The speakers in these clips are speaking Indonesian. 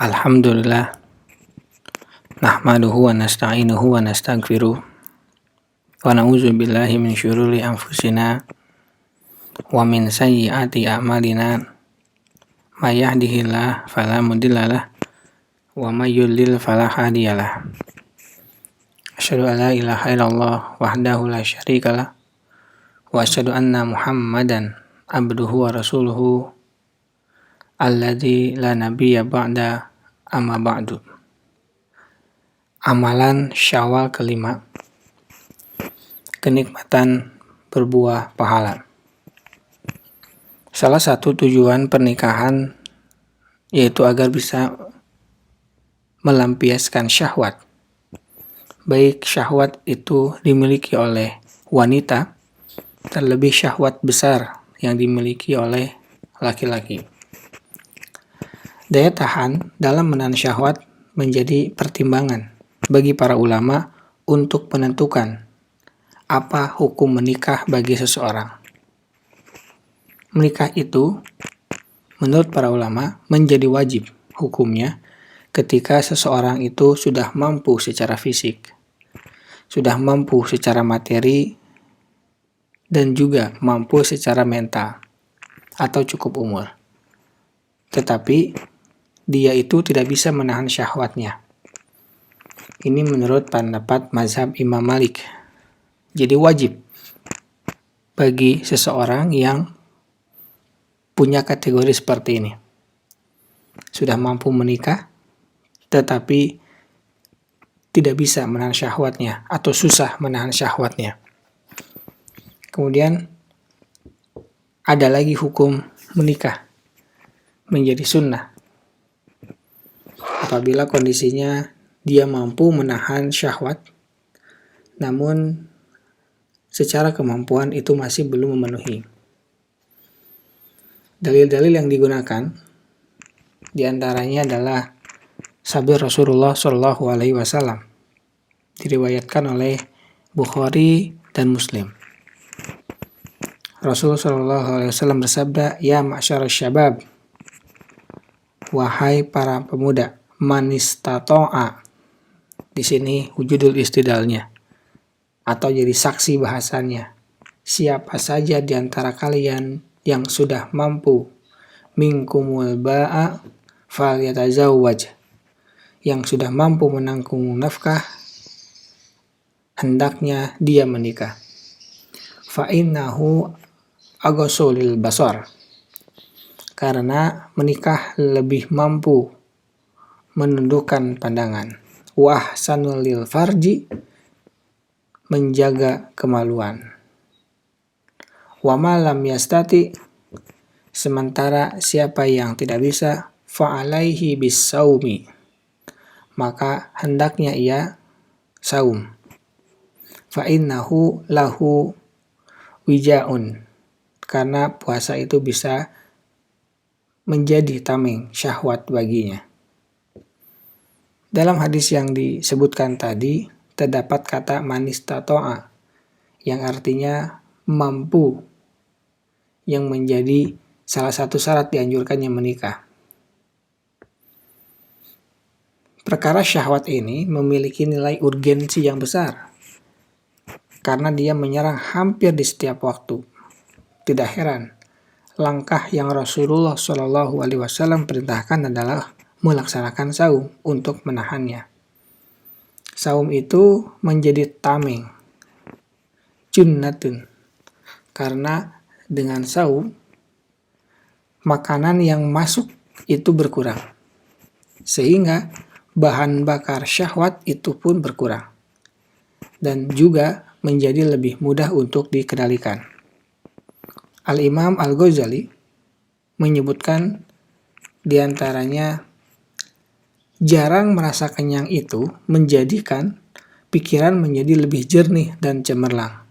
Alhamdulillah, nahmaduhu wa nasta'inuhu wa nastaghfiruh wa na'udzu billahi min syururi anfusina wa min sayyiati a'malina may yahdihillahu fala mudhillalah wa may yudlil fala hadiyalah. Asyhadu an la ilaha illallah wahdahu la syarikalah wa asyhadu anna Muhammadan abduhu wa rasuluhu alladzi la nabiyya ba'da amma ba'du. Amalan Syawal kelima, kenikmatan berbuah pahala. Salah satu tujuan pernikahan yaitu agar bisa melampiaskan syahwat. Baik syahwat itu dimiliki oleh wanita, terlebih syahwat besar yang dimiliki oleh laki-laki. Daya tahan dalam menahan syahwat menjadi pertimbangan bagi para ulama untuk menentukan apa hukum menikah bagi seseorang. Menikah itu, menurut para ulama, menjadi wajib hukumnya ketika seseorang itu sudah mampu secara fisik, sudah mampu secara materi, dan juga mampu secara mental, atau cukup umur. Tetapi dia itu tidak bisa menahan syahwatnya. Ini menurut pendapat mazhab Imam Malik. Jadi wajib bagi seseorang yang punya kategori seperti ini. Sudah mampu menikah, tetapi tidak bisa menahan syahwatnya atau susah menahan syahwatnya. Kemudian ada lagi hukum menikah menjadi sunnah. Apabila kondisinya dia mampu menahan syahwat, namun secara kemampuan itu masih belum memenuhi. Dalil-dalil yang digunakan diantaranya adalah sabda Rasulullah SAW, diriwayatkan oleh Bukhari dan Muslim. Rasulullah SAW bersabda, "Ya ma'syarasy syabab, wahai para pemuda, man istata'a." Di sini wujudul istidlalnya atau jadi saksi bahasannya. Siapa saja di antara kalian yang sudah mampu minkumul ba'a falyatazawwaj, yang sudah mampu menanggung nafkah, hendaknya dia menikah. Fa innahu aghsul basar, karena menikah lebih mampu menundukkan pandangan. Wa ahsanul lil farji, menjaga kemaluan. Wa ma lam yastati, sementara siapa yang tidak bisa, fa alaihi bissaumi, maka hendaknya ia saum. Fa innahu lahu wijaun, karena puasa itu bisa menjadi tameng syahwat baginya. Dalam hadis yang disebutkan tadi, terdapat kata manistato'a, yang artinya mampu, yang menjadi salah satu syarat dianjurkannya menikah. Perkara syahwat ini memiliki nilai urgensi yang besar, karena dia menyerang hampir di setiap waktu. Tidak heran, langkah yang Rasulullah SAW perintahkan adalah melaksanakan saum untuk menahannya. Saum itu menjadi tameng, junnatun, karena dengan saum makanan yang masuk itu berkurang, sehingga bahan bakar syahwat itu pun berkurang dan juga menjadi lebih mudah untuk dikendalikan. Al-Imam Al-Ghazali menyebutkan diantaranya, jarang merasa kenyang itu menjadikan pikiran menjadi lebih jernih dan cemerlang.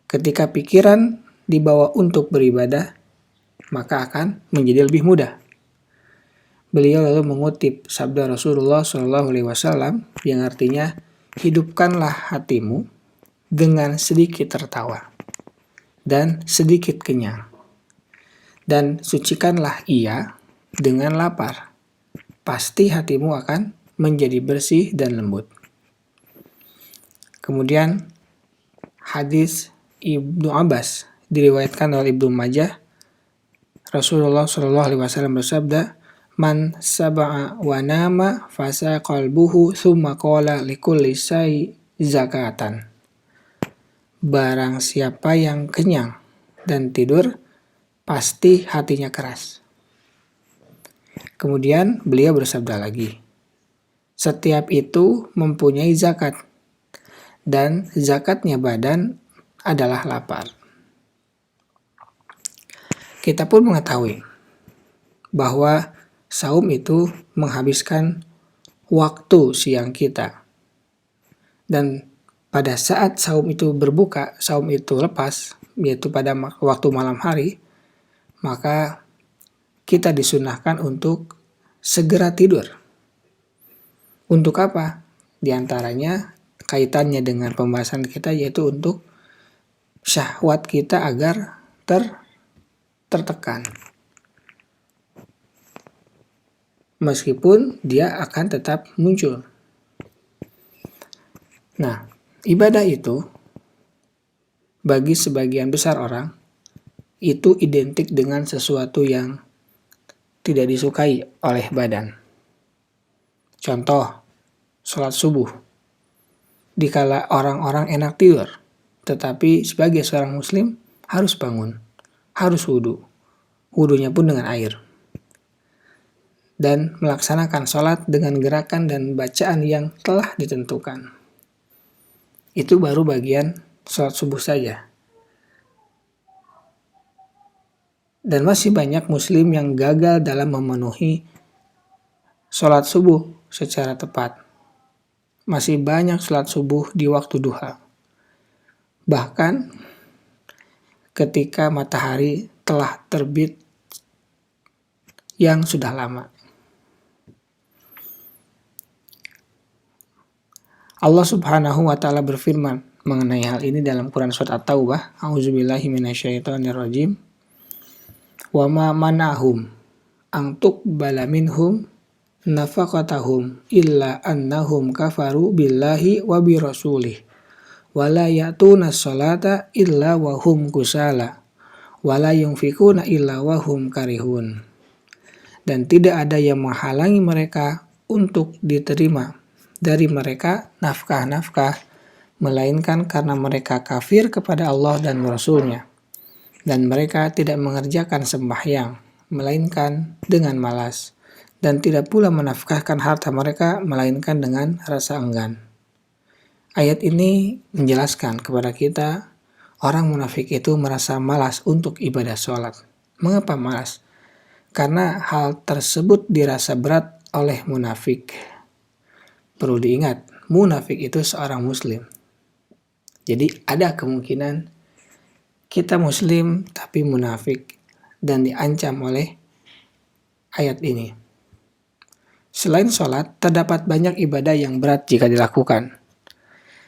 Ketika pikiran dibawa untuk beribadah, maka akan menjadi lebih mudah. Beliau lalu mengutip sabda Rasulullah SAW yang artinya, hidupkanlah hatimu dengan sedikit tertawa dan sedikit kenyang, dan sucikanlah ia dengan lapar pasti hatimu akan menjadi bersih dan lembut. Kemudian hadis Ibnu Abbas diriwayatkan oleh Ibnu Majah, Rasulullah Shallallahu Alaihi Wasallam bersabda, "Man saba'a wa nama fasa qalbuhu thumma qala likulli syai zakatan." Barang siapa yang kenyang dan tidur, pasti hatinya keras. Kemudian beliau bersabda lagi, setiap itu mempunyai zakat, dan zakatnya badan adalah lapar. Kita pun mengetahui bahwa saum itu menghabiskan waktu siang kita. Dan pada saat saum itu berbuka, saum itu lepas, yaitu pada waktu malam hari, maka kita disunahkan untuk segera tidur. Untuk apa? Di antaranya kaitannya dengan pembahasan kita, yaitu untuk syahwat kita agar tertekan. Meskipun dia akan tetap muncul. Nah, ibadah itu bagi sebagian besar orang itu identik dengan sesuatu yang tidak disukai oleh badan. Contoh, sholat subuh. Dikala orang-orang enak tidur, tetapi sebagai seorang muslim harus bangun, harus wudu. Wudunya pun dengan air. Dan melaksanakan sholat dengan gerakan dan bacaan yang telah ditentukan. Itu baru bagian sholat subuh saja. Dan masih banyak muslim yang gagal dalam memenuhi sholat subuh secara tepat. Masih banyak sholat subuh di waktu duha. Bahkan ketika matahari telah terbit yang sudah lama. Allah Subhanahu wa Ta'ala berfirman mengenai hal ini dalam Quran surat At-Taubah, A'udzubillahi minasyaitonirrajim. Wa ma manahum an tuqbala minhum nafaqatahum illa annahum kafaru billahi wa bi rasulih wa la ya'tuna sholata illa wa hum kusala wa la yunfikuna illa wa hum karihun. Dan tidak ada yang menghalangi mereka untuk diterima dari mereka nafkah-nafkah, melainkan karena mereka kafir kepada Allah dan Rasul-Nya. Dan mereka tidak mengerjakan sembahyang, melainkan dengan malas. Dan tidak pula menafkahkan harta mereka, melainkan dengan rasa enggan. Ayat ini menjelaskan kepada kita, orang munafik itu merasa malas untuk ibadah sholat. Mengapa malas? Karena hal tersebut dirasa berat oleh munafik. Perlu diingat, munafik itu seorang muslim. Jadi ada kemungkinan kita muslim tapi munafik dan diancam oleh ayat ini. Selain sholat, terdapat banyak ibadah yang berat jika dilakukan.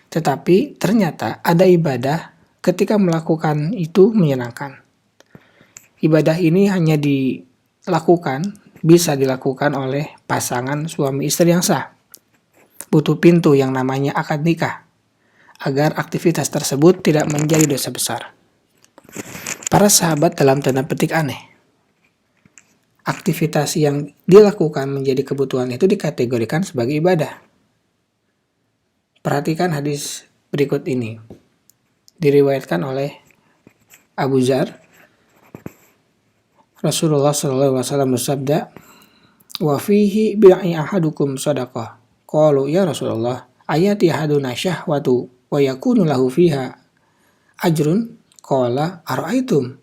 Tetapi ternyata ada ibadah ketika melakukan itu menyenangkan. Ibadah ini hanya bisa dilakukan oleh pasangan suami istri yang sah. Butuh pintu yang namanya akad nikah, agar aktivitas tersebut tidak menjadi dosa besar. Para sahabat dalam tanda petik aneh. Aktivitas yang dilakukan menjadi kebutuhan itu dikategorikan sebagai ibadah. Perhatikan hadis berikut ini. Diriwayatkan oleh Abu Dzar. Rasulullah SAW bersabda, "Wa fihi bi'i ahadukum shadaqah." Qalu ya Rasulullah, ayati ahaduna syahwatu wa yakunu lahu fiha ajrun? Qala ara'aitum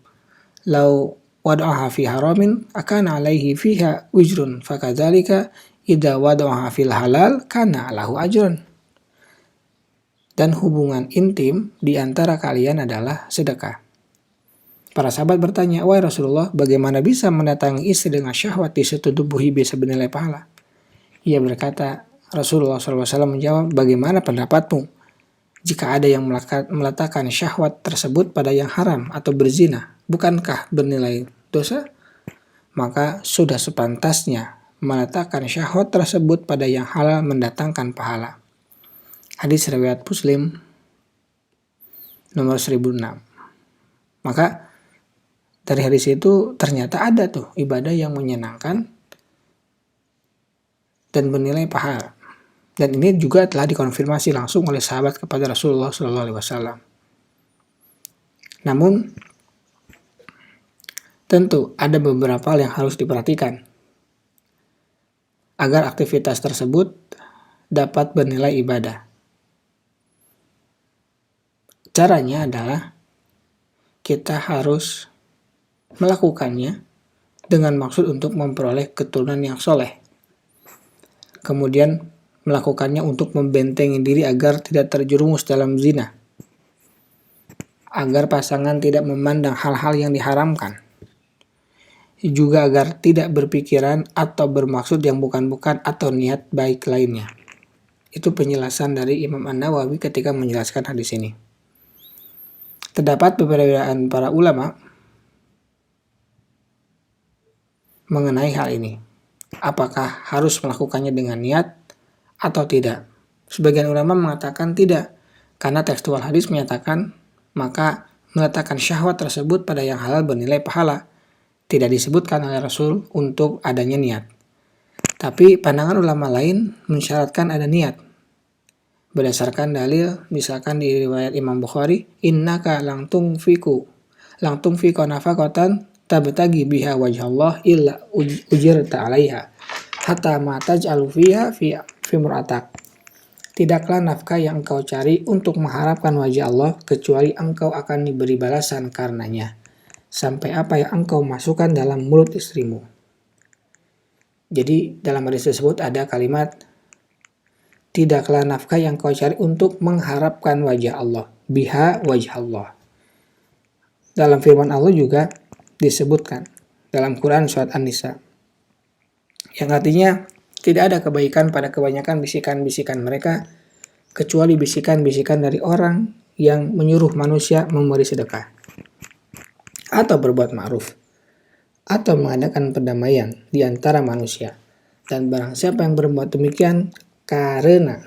law wada'aha fi haramin akana alaihi fiha ujrun fakadzalika idza wada'aha fil halal kana lahu ajrun. Dan hubungan intim di antara kalian adalah sedekah. Para sahabat bertanya, wahai Rasulullah, bagaimana bisa mendatangi istri dengan syahwat di situ tubuhi bisa bernilai pahala? Ia berkata, Rasulullah SAW menjawab, bagaimana pendapatmu jika ada yang meletakkan syahwat tersebut pada yang haram atau berzina, bukankah bernilai dosa? Maka sudah sepantasnya meletakkan syahwat tersebut pada yang halal mendatangkan pahala. Hadis riwayat Muslim nomor 1006. Maka dari hadis itu ternyata ada tuh ibadah yang menyenangkan dan bernilai pahala. Dan ini juga telah dikonfirmasi langsung oleh sahabat kepada Rasulullah SAW. Namun, tentu ada beberapa hal yang harus diperhatikan agar aktivitas tersebut dapat bernilai ibadah. Caranya adalah kita harus melakukannya dengan maksud untuk memperoleh keturunan yang soleh. Kemudian melakukannya untuk membentengi diri agar tidak terjerumus dalam zina. Agar pasangan tidak memandang hal-hal yang diharamkan. Juga agar tidak berpikiran atau bermaksud yang bukan-bukan atau niat baik lainnya. Itu penjelasan dari Imam An-Nawawi ketika menjelaskan hadis ini. Terdapat perbedaan para ulama mengenai hal ini. Apakah harus melakukannya dengan niat atau tidak? Sebagian ulama mengatakan tidak, karena tekstual hadis menyatakan maka meletakkan syahwat tersebut pada yang halal bernilai pahala. Tidak disebutkan oleh Rasul untuk adanya niat. Tapi pandangan ulama lain mensyaratkan ada niat. Berdasarkan dalil, misalkan di riwayat Imam Bukhari, innaka lang tungfiqu nafaqatan tabtagi biha wajhallah illa ujirta 'alaiha hatta ma taj'alu fiha fi mur'atak. Tidaklah nafkah yang engkau cari untuk mengharapkan wajah Allah kecuali engkau akan diberi balasan karenanya sampai apa yang engkau masukkan dalam mulut istrimu. Jadi dalam hadis tersebut ada kalimat tidaklah nafkah yang kau cari untuk mengharapkan wajah Allah. Biha wajah Allah. Dalam firman Allah juga disebutkan dalam Quran surat An-Nisa. Yang artinya tidak ada kebaikan pada kebanyakan bisikan-bisikan mereka kecuali bisikan-bisikan dari orang yang menyuruh manusia memberi sedekah atau berbuat ma'ruf atau mengadakan perdamaian di antara manusia. Dan barang siapa yang berbuat demikian karena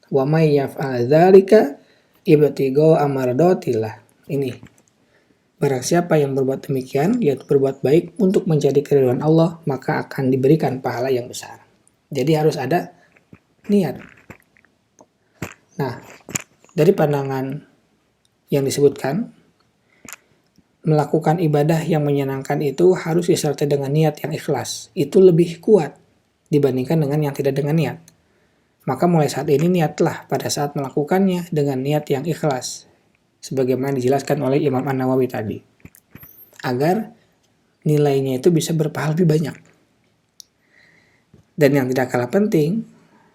wa may yaf'al dzalika ibtigha amardatillah. Ini barang siapa yang berbuat demikian, yaitu berbuat baik untuk mencari keridhaan Allah, maka akan diberikan pahala yang besar. Jadi harus ada niat. Nah, dari pandangan yang disebutkan, melakukan ibadah yang menyenangkan itu harus disertai dengan niat yang ikhlas. Itu lebih kuat dibandingkan dengan yang tidak dengan niat. Maka mulai saat ini niatlah pada saat melakukannya dengan niat yang ikhlas. Sebagaimana dijelaskan oleh Imam An-Nawawi tadi. Agar nilainya itu bisa berpahala lebih banyak. Dan yang tidak kalah penting,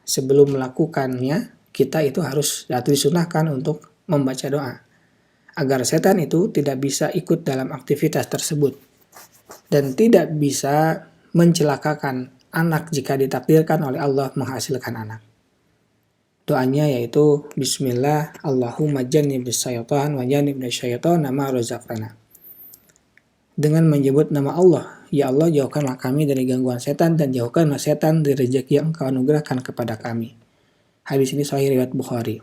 sebelum melakukannya, kita itu harus disunahkan untuk membaca doa. Agar setan itu tidak bisa ikut dalam aktivitas tersebut. Dan tidak bisa mencelakakan anak jika ditakdirkan oleh Allah menghasilkan anak. Doanya yaitu Bismillah Allahumma jannibnis syaitan wa jannibnas syaitana ma razaqtana. Dengan menyebut nama Allah, ya Allah jauhkanlah kami dari gangguan setan dan jauhkanlah setan dari rezeki yang Engkau anugerahkan kepada kami. Hadis ini sahih riwayat Bukhari.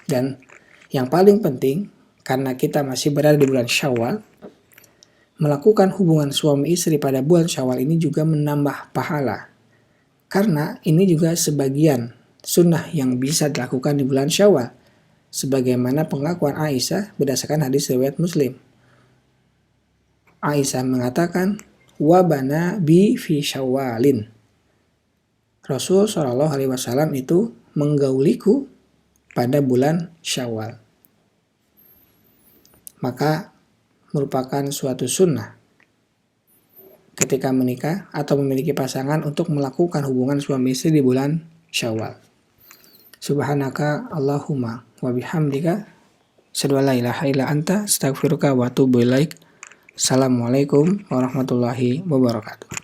Dan yang paling penting, karena kita masih berada di bulan Syawal, melakukan hubungan suami istri pada bulan Syawal ini juga menambah pahala. Karena ini juga sebagian sunnah yang bisa dilakukan di bulan Syawal. Sebagaimana pengakuan Aisyah berdasarkan hadis riwayat Muslim. Aisyah mengatakan, wabana bi fi syawalin. Rasul SAW itu menggauliku pada bulan Syawal. Maka merupakan suatu sunnah ketika menikah atau memiliki pasangan untuk melakukan hubungan suami istri di bulan Syawal. Subhanaka Allahumma wa bihamdika asyhadu an la ilaha illa anta astaghfiruka wa atubu ilaik. Assalamualaikum warahmatullahi wabarakatuh.